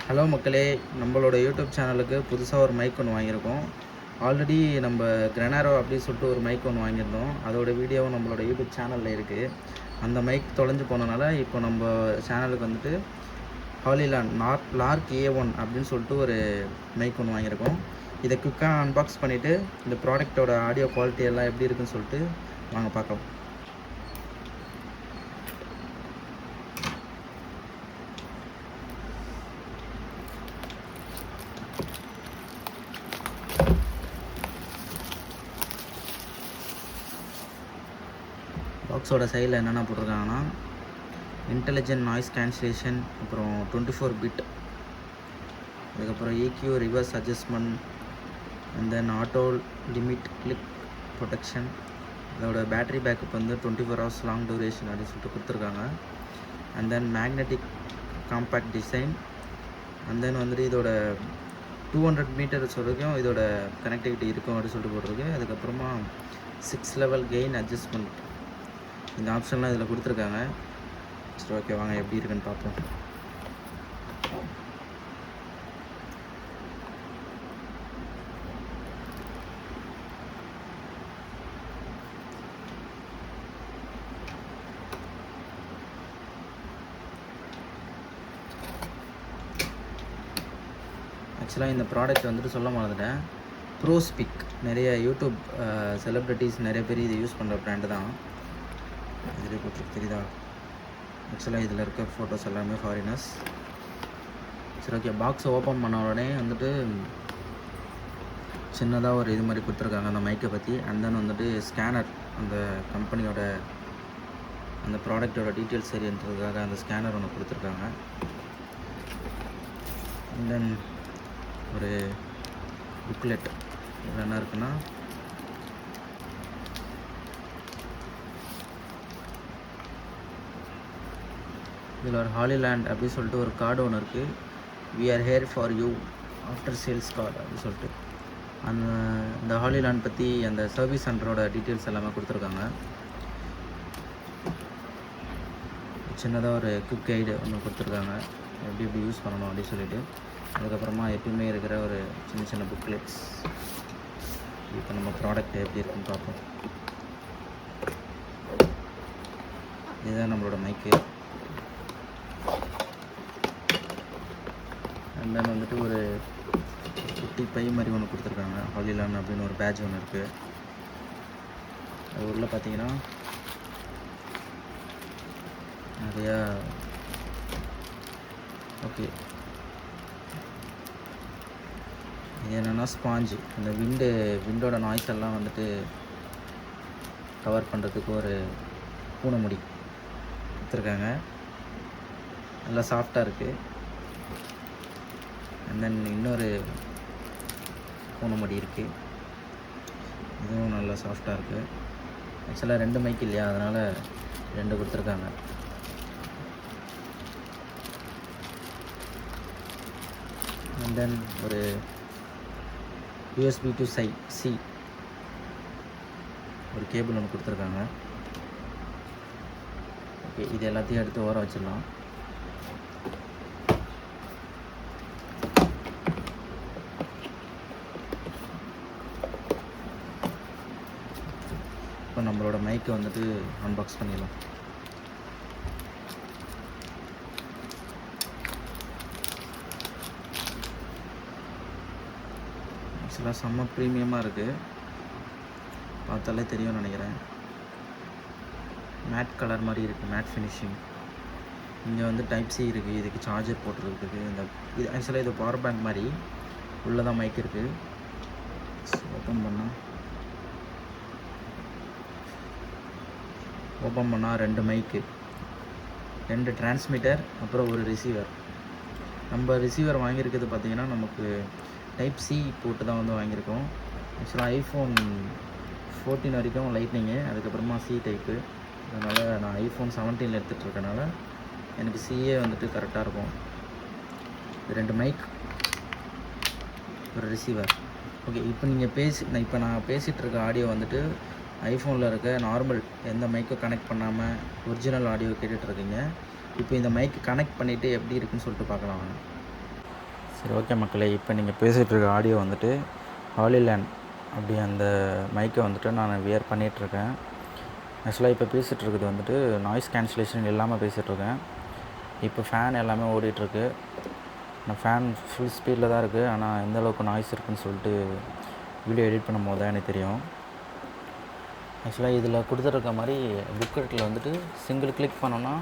Hello மக்களே, நம்மளோட YouTube சேனலுக்கு புதுசாக ஒரு மைக் ஒன்று வாங்கியிருக்கோம். ஆல்ரெடி நம்ம கிரெனாரோ அப்படின்னு சொல்லிட்டு ஒரு மைக் ஒன்று வாங்கியிருந்தோம். அதோட வீடியோவும் நம்மளோட யூடியூப் சேனலில் இருக்குது. அந்த மைக் தொலைஞ்சு போனனால இப்போ நம்ம சேனலுக்கு வந்துட்டு ஹாலிலாண்ட் லார்க் A1 அப்படின்னு சொல்லிட்டு ஒரு மைக் ஒன்று வாங்கியிருக்கோம். இதை குயிக்காக அன்பாக்ஸ் பண்ணிவிட்டு இந்த ப்ராடக்டோட ஆடியோ குவாலிட்டி எல்லாம் எப்படி இருக்குன்னு சொல்லிட்டு வாங்க பார்க்கலாம். பாக்ஸோட சைடில் என்னென்ன போட்டிருக்காங்கன்னா, இன்டெலிஜென்ட் நாய்ஸ் கேன்சலேஷன், அப்புறம் 24 பிட், அதுக்கப்புறம் EQ reverse adjustment, and then auto limit click protection. இதோட பேட்டரி பேக்கப் வந்து 24 ஹவர்ஸ் லாங் டூரேஷன் அப்படின்னு சொல்லிட்டு கொடுத்துருக்காங்க. And then magnetic compact design. And then வந்துட்டு இதோட 200 மீட்டர்ஸ் வரைக்கும் இதோட கனெக்டிவிட்டி இருக்கும் அப்படின்னு சொல்லிட்டு போட்டிருக்கு. அதுக்கப்புறமா 6 லெவல் கெயின் அட்ஜஸ்ட்மெண்ட், இந்த ஆப்ஷன்லாம் இதில் கொடுத்துருக்காங்க. சரி, ஓகே, வாங்க எப்படி இருக்குன்னு பார்ப்போம். ஆக்சுவலாக இந்த ப்ராடக்ட் வந்துட்டு சொல்ல மறந்துட்டேன். ப்ரோஸ்பிக், நிறைய யூடியூப் செலிப்ரிட்டிஸ் நிறைய பேர் இதை யூஸ் பண்ணுற ப்ராண்டு தான். இதில் போட்டுருக்கு தெரியுதா? ஆக்சுவலாக இதில் இருக்க ஃபோட்டோஸ் எல்லாமே ஃபாரினர்ஸ். சரி, ஓகே, பாக்ஸை ஓப்பன் பண்ண உடனே வந்துட்டு சின்னதாக ஒரு இது மாதிரி கொடுத்துருக்காங்க அந்த மைக்கை பற்றி. அண்ட் தென் வந்துட்டு ஸ்கேனர், அந்த கம்பெனியோட அந்த ப்ராடக்டோட டீட்டெயில்ஸ் தெரியுன்றதுக்காக அந்த ஸ்கேனர் ஒன்று கொடுத்துருக்காங்க. அண்ட் தென் ஒரு புக்லெட். இதில் என்ன இருக்குன்னா, இதில் ஒரு ஹாலிலாண்ட் அப்படின்னு சொல்லிட்டு ஒரு கார்டு ஒன்று இருக்குது. We are here for you after sales card அப்படின்னு சொல்லிட்டு இந்த ஹாலிலாண்ட் பற்றி அந்த சர்வீஸ் சென்டரோட டீட்டெயில்ஸ் எல்லாமே கொடுத்துருக்காங்க. சின்னதாக ஒரு குக் கைடு ஒன்று கொடுத்துருக்காங்க, எப்படி எப்படி யூஸ் பண்ணணும் அப்படின்னு சொல்லிட்டு. அதுக்கப்புறமா எப்பயுமே இருக்கிற ஒரு சின்ன சின்ன புக்லெட்ஸ். இப்போ நம்ம ப்ராடக்ட் எப்படி இருக்குன்னு பார்ப்போம். இதுதான் நம்மளோட மைக்கு. அண்ட் தென் வந்துட்டு ஒரு குட்டி பை மாதிரி ஒன்று கொடுத்துருக்காங்க. ஹாலிலாண்ட் அப்படின்னு ஒரு பேட்ச் ஒன்று இருக்குது. அது உள்ள பார்த்தீங்கன்னா நிறையா ஓகே, இது என்னென்னா ஸ்பாஞ்சு. அந்த விண்டோட நாய்ஸ் எல்லாம் வந்துட்டு கவர் பண்ணுறதுக்கு ஒரு பூனை முடி கொடுத்துருக்காங்க. நல்லா சாஃப்டாக இருக்குது. அண்ட் தென் இன்னொரு பூனை முடி இருக்குது, இதுவும் நல்லா சாஃப்டாக இருக்குது. ஆக்சுவலாக 2 மைக் இல்லையா, அதனால் 2 கொடுத்துருக்காங்க. அண்ட் தென் ஒரு USB to C ஒரு கேபிள் ஒன்று கொடுத்துருக்காங்க. ஓகே, இது எல்லாத்தையும் எடுத்து ஓரம் வச்சிடலாம். இப்போ நம்மளோட மைக்கை வந்துட்டு அன்பாக்ஸ் பண்ணிடலாம். ஆக்சுவலாக செம்ம ப்ரீமியமாக இருக்குது, பார்த்தாலே தெரியும்னு நினைக்கிறேன். மேட் கலர் மாதிரி இருக்குது, மேட் ஃபினிஷிங். இங்கே வந்து டைப் C இருக்குது, இதுக்கு சார்ஜர் போட்டுருக்குது. இது ஆக்சுவலாக இது பவர் பேங்க் மாதிரி உள்ளே தான் மைக் இருக்குது. ஓப்பன் பண்ணால் 2 மைக்கு, 2 டிரான்ஸ்மிட்டர், அப்புறம் ஒரு ரிசீவர். நம்ம ரிசீவர் வாங்கியிருக்கிறது பார்த்திங்கன்னா நமக்கு டைப் C போட்டு தான் வந்து வாங்கியிருக்கோம். ஆக்சுவலாக iPhone 14 வரைக்கும் லைட்னிங்கு, அதுக்கப்புறமா C டைப்பு. அதனால் நான் iPhone 17 எடுத்துகிட்ருக்கனால எனக்கு CA வந்துட்டு கரெக்டாக இருக்கும். 2 மைக், ஒரு ரிசீவர். ஓகே, இப்போ நான் பேசிகிட்டு இருக்க ஆடியோ வந்துட்டு ஐஃபோனில் இருக்க நார்மல் எந்த மைக்கும் கனெக்ட் பண்ணாமல் ஒரிஜினல் ஆடியோ கேட்டுட்ருக்கீங்க. இப்போ இந்த மைக்கு கனெக்ட் பண்ணிவிட்டு எப்படி இருக்குன்னு சொல்லிட்டு பார்க்கலாம். சரி, ஓகே மக்களே. இப்போ நீங்கள் பேசிகிட்டு இருக்க ஆடியோ வந்துட்டு ஹாலிலேண்ட் அப்படி அந்த மைக்கை வந்துட்டு நான் வியர் பண்ணிகிட்ருக்கேன். ஆக்சுவலாக இப்போ பேசிகிட்டு இருக்குது வந்துட்டு நாய்ஸ் கேன்சலேஷன் இல்லாமல் பேசிகிட்ருக்கேன். இப்போ ஃபேன் எல்லாமே ஓடிட்டுருக்கு. நான் ஃபேன் ஃபுல் ஸ்பீடில் தான் இருக்குது. ஆனால் எந்த அளவுக்கு நாய்ஸ் இருக்குதுன்னு சொல்லிட்டு வீடியோ எடிட் பண்ணும் போது தான் எனக்கு தெரியும். ஆக்சுவலாக இதில் கொடுத்துருக்க மாதிரி புக்கெட்டில் வந்துட்டு சிங்கிள் கிளிக் பண்ணோன்னா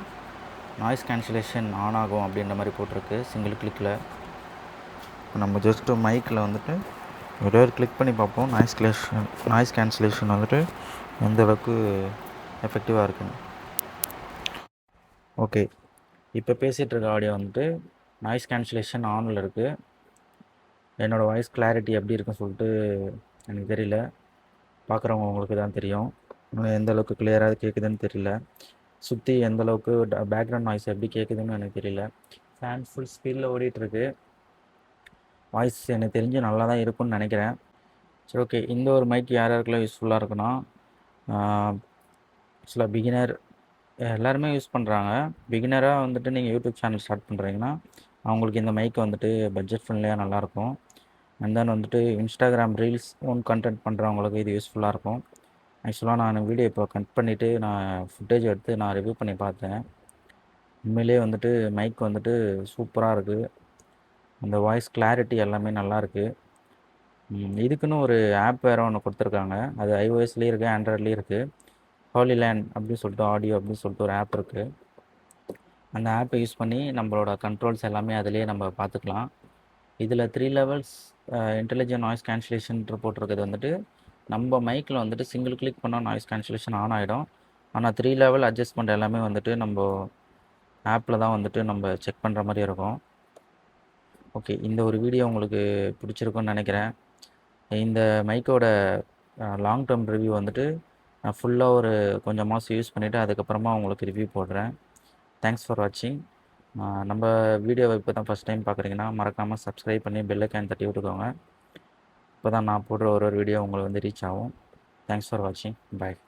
நாய்ஸ் கேன்சலேஷன் ஆன் ஆகும் அப்படின்ற மாதிரி போட்டிருக்கு சிங்கிள் கிளிக்கில். நம்ம ஜஸ்ட்டு மைக்கில் வந்துட்டு ஒரே ஒரு கிளிக் பண்ணி பார்ப்போம் நாய்ஸ் கேன்சலேஷன் வந்துட்டு எந்த அளவுக்கு எஃபெக்டிவாக இருக்குன்னு. ஓகே, இப்போ பேசிகிட்டு இருக்க ஆடியோ வந்துட்டு நாய்ஸ் கேன்சலேஷன் ஆனில் இருக்குது. என்னோடய வாய்ஸ் கிளாரிட்டி எப்படி இருக்குன்னு சொல்லிட்டு எனக்கு தெரியல. பார்க்குறவங்க உங்களுக்கு தான் தெரியும் எந்த அளவுக்கு கிளியராக கேட்குதுன்னு தெரியல. சுற்றி எந்த அளவுக்கு பேக்ரவுண்ட் நாய்ஸ் எப்படி கேட்குதுன்னு எனக்கு தெரியல. ஃபேன் ஃபுல் ஸ்பீடில் ஓடிட்டுருக்கு. வாய்ஸ் எனக்கு தெரிஞ்சு நல்லா தான் இருக்கும்னு நினைக்கிறேன். சரி, ஓகே. இந்த ஒரு மைக் யார் யாருக்கெல்லாம் யூஸ்ஃபுல்லாக இருக்குன்னா, ஆக்சுவலாக பிகினர் எல்லாருமே யூஸ் பண்ணுறாங்க. பிகினராக வந்துட்டு நீங்கள் யூடியூப் சேனல் ஸ்டார்ட் பண்ணுறீங்கன்னா அவங்களுக்கு இந்த மைக் வந்துட்டு பட்ஜெட் ஃப்ரெண்ட்லியாக நல்லாயிருக்கும். அண்ட் தென் வந்துட்டு இன்ஸ்டாகிராம் ரீல்ஸ் ஓன் கண்டென்ட் பண்ணுறவங்களுக்கு இது யூஸ்ஃபுல்லாக இருக்கும். ஆக்சுவலாக நான் வீடியோ இப்போ கட் பண்ணிவிட்டு நான் ஃபுட்டேஜ் எடுத்து நான் ரிவ்யூ பண்ணி பார்த்தேன். உண்மையிலே வந்துட்டு மைக் வந்துட்டு சூப்பராக இருக்குது. அந்த வாய்ஸ் கிளாரிட்டி எல்லாமே நல்லாயிருக்கு. இதுக்குன்னு ஒரு ஆப் வேறு ஒன்று கொடுத்துருக்காங்க. அது iOSலேயும் இருக்குது, ஆண்ட்ராய்ட்லேயும் இருக்குது. ஹாலிலேண்ட் அப்படின்னு சொல்லிட்டு ஆடியோ அப்படின்னு சொல்லிட்டு ஒரு ஆப் இருக்குது. அந்த ஆப்பை யூஸ் பண்ணி நம்மளோட கண்ட்ரோல்ஸ் எல்லாமே அதிலேயே நம்ம பார்த்துக்கலாம். இதில் 3 லெவல்ஸ் இன்டெலிஜென்ட் நாய்ஸ் கேன்சலேஷன் போட்டிருக்கிறது வந்துட்டு நம்ம மைக்கில் வந்துட்டு சிங்கிள் கிளிக் பண்ணால் நாய்ஸ் கேன்சலேஷன் ஆன் ஆகிடும். ஆனால் 3 லெவல் அட்ஜஸ்ட்மெண்ட் எல்லாமே வந்துட்டு நம்ம ஆப்பில் தான் வந்துட்டு நம்ம செக் பண்ணுற மாதிரி இருக்கும். ஓகே, இந்த ஒரு வீடியோ உங்களுக்கு பிடிச்சிருக்குன்னு நினைக்கிறேன். இந்த மைக்கோட லாங் டேர்ம் ரிவ்யூ வந்துட்டு நான் ஃபுல்லாக ஒரு கொஞ்சம் மாதம் யூஸ் பண்ணிவிட்டு அதுக்கப்புறமா உங்களுக்கு ரிவ்யூ போடுறேன். தேங்க்ஸ் ஃபார் வாட்சிங். நம்ம வீடியோவை இப்போ தான் ஃபஸ்ட் டைம் பார்க்குறீங்கன்னா மறக்காமல் சப்ஸ்கிரைப் பண்ணி பெல் ஐக்கான் தட்டி விட்டுக்கோங்க. இப்போ தான் நான் போடுற ஒரு வீடியோ உங்களுக்கு வந்து ரீச் ஆகும். தேங்க்ஸ் ஃபார் வாட்சிங். பாய்.